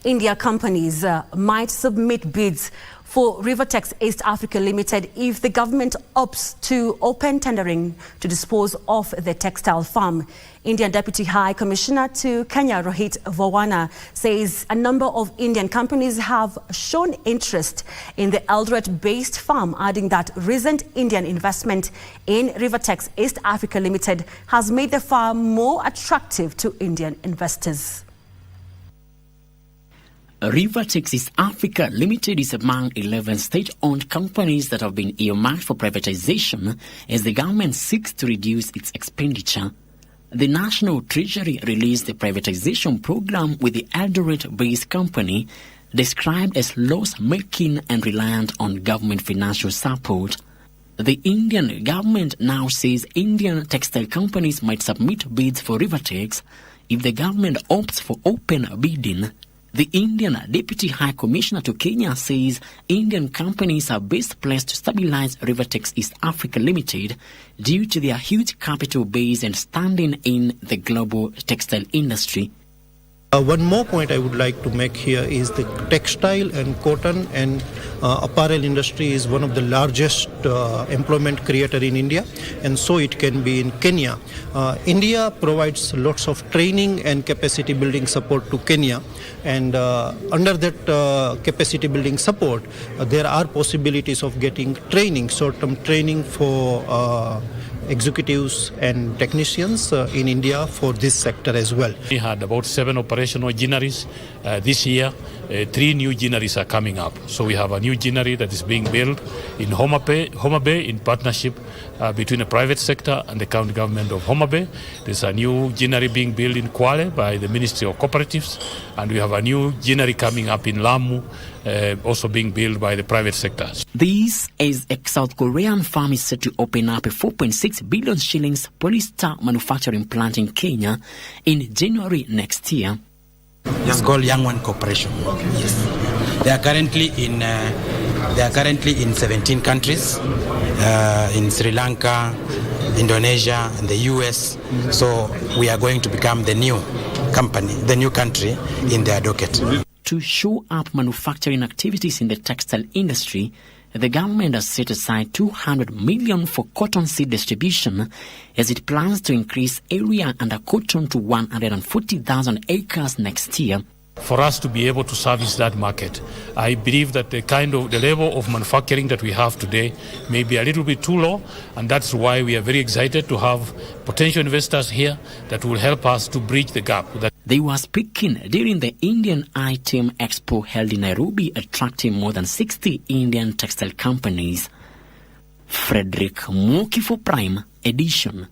India companies might submit bids for Rivatex East Africa Limited if the government opts to open tendering to dispose of the textile farm. Indian Deputy High Commissioner to Kenya Rohit Vadhwana says a number of Indian companies have shown interest in the Eldoret-based farm, adding that recent Indian investment in Rivatex East Africa Limited has made the farm more attractive to Indian investors. Rivatex East Africa Limited is among 11 state-owned companies that have been earmarked for privatization as the government seeks to reduce its expenditure. The National Treasury released the privatization program with the Eldoret-based company described as loss-making and reliant on government financial support. The Indian government now says Indian textile companies might submit bids for Rivatex if the government opts for open bidding. The Indian Deputy High Commissioner to Kenya says Indian companies are best placed to stabilize Rivatex East Africa Limited due to their huge capital base and standing in the global textile industry. One more point I would like to make here is the textile and cotton and apparel industry is one of the largest employment creator in India, and so it can be in Kenya. India provides lots of training and capacity building support to Kenya, and under that capacity building support there are possibilities of getting training, short-term training for executives and technicians in India for this sector as well. We had about 7 operational ginneries this year. 3 new ginneries are coming up. So we have a new ginnery that is being built in Homa Bay in partnership between the private sector and the county government of Homa Bay. There's a new ginnery being built in Kwale by the Ministry of Cooperatives, and we have a new ginnery coming up in Lamu, also being built by the private sector. This is a South Korean firm is set to open up a 4.6 billion shillings polyester manufacturing plant in Kenya in January next year. It's called Young One Corporation. Okay. Yes, they are currently in 17 countries, in Sri Lanka, Indonesia, and the US. So we are going to become the new company, the new country in their docket. To show up manufacturing activities in the textile industry, the government has set aside 200 million for cotton seed distribution as it plans to increase area under cotton to 140,000 acres next year. For us to be able to service that market, I believe that the level of manufacturing that we have today may be a little bit too low, and that's why we are very excited to have potential investors here that will help us to bridge the gap. They were speaking during the Indian Item Expo held in Nairobi, attracting more than 60 Indian textile companies. Frederick Moki for Prime Edition.